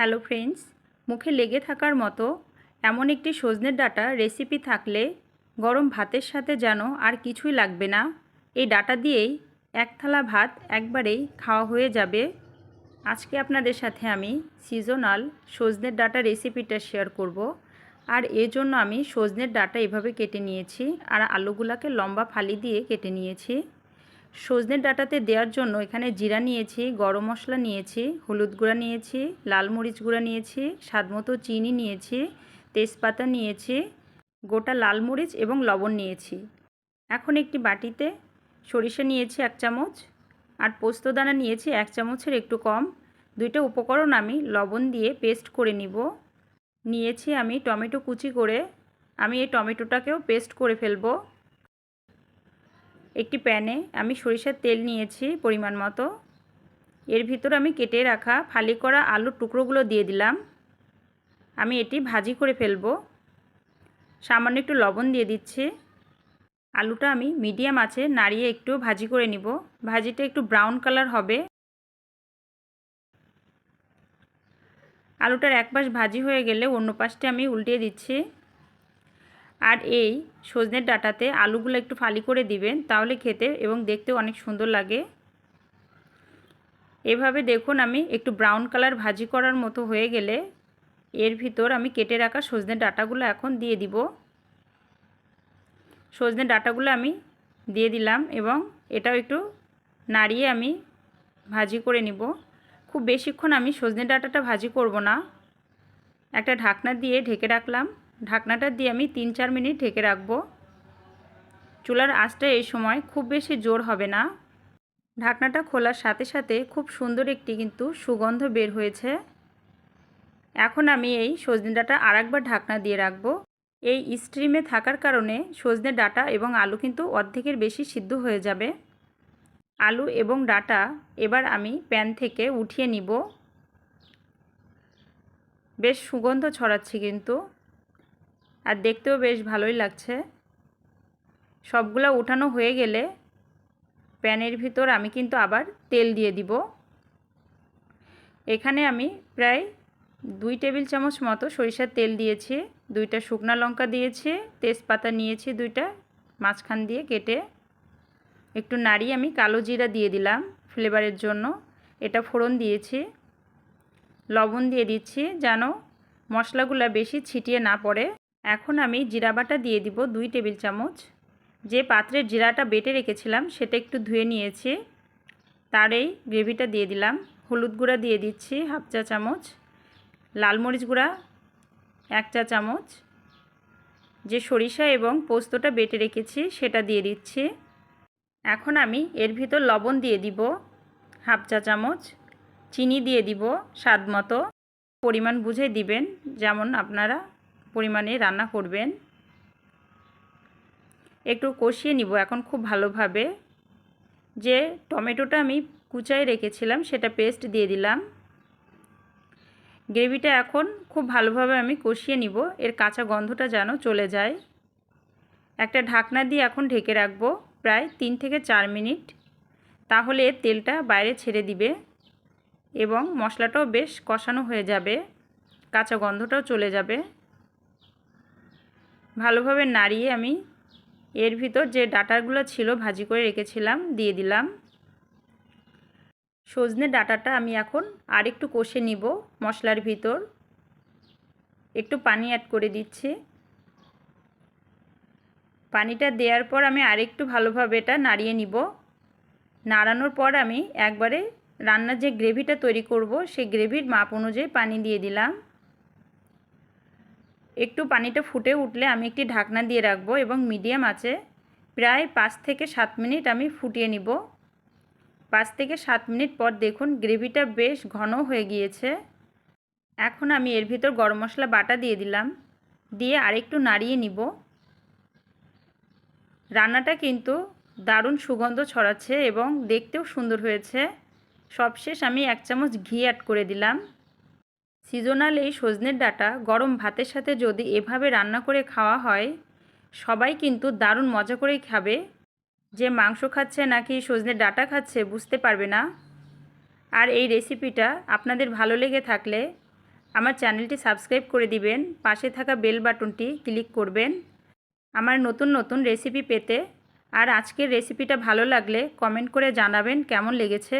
Hello friends, মুখে লেগে থাকার মতো এমন একটি সজনের ডাঁটা রেসিপি থাকলে গরম ভাতের সাথে যেন আর কিছুই লাগবে না। এই ডাঁটা দিয়েই এক থালা ভাত একবারেই খাওয়া হয়ে যাবে। আজকে আপনাদের সাথে আমি সিজনাল সজনের ডাঁটা রেসিপিটা শেয়ার করব। আর এর জন্য আমি সজনের ডাঁটা এভাবে কেটে নিয়েছি আর আলুগুলাকে লম্বা ফালি দিয়ে কেটে নিয়েছি। সজনের ডাঁটাতে দেওয়ার জন্য এখানে জিরা নিয়েছি, গরম মশলা নিয়েছি, হলুদ গুঁড়া নিয়েছি, লাল মরিচ গুঁড়া নিয়েছি, স্বাদমতো চিনি নিয়েছি, তেজপাতা নিয়েছি, গোটা লাল মরিচ এবং লবণ নিয়েছি। এখন একটি বাটিতে সরিষা নিয়েছি 1 চামচ আর পোস্তদানা নিয়েছি 1 চামচের একটু কম। দুইটা উপকরণ আমি লবণ দিয়ে পেস্ট করে নিব। নিয়েছি আমি টমেটো কুচি করে, আমি এই টমেটোটাকেও পেস্ট করে ফেলবো। একটি প্যানে আমি সরিষার তেল নিয়েছি পরিমাণ মতো। এর ভিতর আমি কেটে রাখা ফালি করা আলুর টুকরোগুলো দিয়ে দিলাম। আমি এটি ভাজি করে ফেলবো। সামান্য একটু লবণ দিয়ে দিচ্ছি। আলুটা আমি মিডিয়াম আঁচে নাড়িয়ে একটু ভাজি করে নিব। ভাজিটা একটু ব্রাউন কালার হবে। আলুটার এক পাশ ভাজি হয়ে গেলে অন্য পাশটা আমি উল্টিয়ে দিচ্ছি। আর এই সজনের ডাঁটাতে আলুগুলো একটু ফালি করে দিবেন, তাহলে খেতে এবং দেখতেও অনেক সুন্দর লাগে। এভাবে দেখুন আমি একটু ব্রাউন কালার ভাজি করার মতো হয়ে গেলে এর ভিতর আমি কেটে রাখা সজনে ডাঁটাগুলো এখন দিয়ে দিব। সজনে ডাঁটাগুলো আমি দিয়ে দিলাম এবং এটাও একটু নাড়িয়ে আমি ভাজি করে নিব। খুব বেশিক্ষণ আমি সজনে ডাঁটাটা ভাজি করব না। একটা ঢাকনা দিয়ে ঢেকে রাখলাম। ঢাকনাটা দিয়ে আমি 3-4 মিনিট ঢেকে রাখবো। চুলার আঁচটা এই সময় খুব বেশি জোর হবে না। ঢাকনাটা খোলার সাথে সাথে খুব সুন্দর একটি কিন্তু সুগন্ধ বের হয়েছে। এখন আমি এই সজনে ডাঁটা আরেকবার ঢাকনা দিয়ে রাখবো। এই স্টিমে থাকার কারণে সজনে ডাঁটা এবং আলু কিন্তু অর্ধেকের বেশি সিদ্ধ হয়ে যাবে। আলু এবং ডাঁটা এবার আমি প্যান থেকে উঠিয়ে নিব। বেশ সুগন্ধ ছড়াচ্ছে কিন্তু, আর দেখতেও বেশ ভালোই লাগছে। সবগুলো উঠানো হয়ে গেলে প্যানের ভিতর আমি কিন্তু আবার তেল দিয়ে দিব। এখানে আমি প্রায় 2 টেবিল চামচ মতো সরিষার তেল দিয়েছি, 2টা শুকনা লঙ্কা দিয়েছি, তেজপাতা নিয়েছি 2টা মাঝখান দিয়ে কেটে। একটু নাড়িয়ে আমি কালো জিরা দিয়ে দিলাম ফ্লেভারের জন্য, এটা ফোড়ন দিয়েছি। লবণ দিয়ে দিচ্ছি যেন মশলাগুলো বেশি ছিটিয়ে না পড়ে। এখন আমি জিরা বাটা দিয়ে দিব 2 টেবিল চামচ। যে পাত্রের জিরাটা বেটে রেখেছিলাম সেটা একটু ধুয়ে নিয়েছি, তার এই গ্রেভিটা দিয়ে দিলাম। হলুদ গুঁড়া দিয়ে দিচ্ছি 1/2 চা চামচ, লাল মরিচ গুঁড়া 1 চা চামচ, যে সরিষা এবং পোস্তটা বেটে রেখেছি সেটা দিয়ে দিচ্ছি। এখন আমি এর ভিতর লবণ দিয়ে দিব 1/2 চা চামচ, চিনি দিয়ে দিব স্বাদ মতো। পরিমাণ বুঝে দিবেন যেমন আপনারা পরিমাণে রান্না করবেন। একটু কষিয়ে নিব এখন খুব ভালোভাবে। যে টমেটোটা আমি কুচায় রেখেছিলাম সেটা পেস্ট দিয়ে দিলাম। গ্রেভিটা এখন খুব ভালোভাবে আমি কষিয়ে নিব, এর কাঁচা গন্ধটা যেন চলে যায়। একটা ঢাকনা দিয়ে এখন ঢেকে রাখবো প্রায় 3 থেকে 4 মিনিট। তাহলে তেলটা বাইরে ছেড়ে দিবে এবং মশলাটাও বেশ কষানো হয়ে যাবে, কাঁচা গন্ধটাও চলে যাবে। ভালোভাবে নাড়িয়ে আমি এর ভিতর যে ডাঁটাগুলো ছিল ভাজি করে রেখেছিলাম দিয়ে দিলাম। সজনে ডাঁটাটা আমি এখন আরেকটু কষে নিব মশলার ভিতর। একটু পানি অ্যাড করে দিচ্ছি। পানিটা দেওয়ার পর আমি আরেকটু ভালোভাবে এটা নাড়িয়ে নিব। নাড়ানোর পর আমি একবারে রান্নার যে গ্রেভিটা তৈরি করব সেই গ্রেভির মাপ অনুযায়ী পানি দিয়ে দিলাম। একটু পানিটা ফুটে উঠলে আমি একটি ঢাকনা দিয়ে রাখবো এবং মিডিয়াম আঁচে প্রায় 5 থেকে 7 মিনিট আমি ফুটিয়ে নিব। 5 থেকে 7 মিনিট পর দেখুন গ্রেভিটা বেশ ঘন হয়ে গিয়েছে। এখন আমি এর ভিতর গরম মশলা বাটা দিয়ে দিলাম, দিয়ে আরেকটু নাড়িয়ে নিব। রান্নাটা কিন্তু দারুণ সুগন্ধ ছড়াচ্ছে এবং দেখতেও সুন্দর হয়েছে। সবশেষ আমি 1 চামচ ঘি অ্যাড করে দিলাম। সিজনাল এই সজনের ডাঁটা গরম ভাতের সাথে যদি এভাবে রান্না করে খাওয়া হয় সবাই কিন্তু দারুণ মজা করেই খাবে। যে মাংস খাচ্ছে নাকি সজনের ডাঁটা খাচ্ছে বুঝতে পারবে না। আর এই রেসিপিটা আপনাদের ভালো লেগে থাকলে আমার চ্যানেলটি সাবস্ক্রাইব করে দিবেন, পাশে থাকা বেল বাটনটি ক্লিক করবেন আমার নতুন নতুন রেসিপি পেতে। আর আজকের রেসিপিটা ভালো লাগলে কমেন্ট করে জানাবেন কেমন লেগেছে।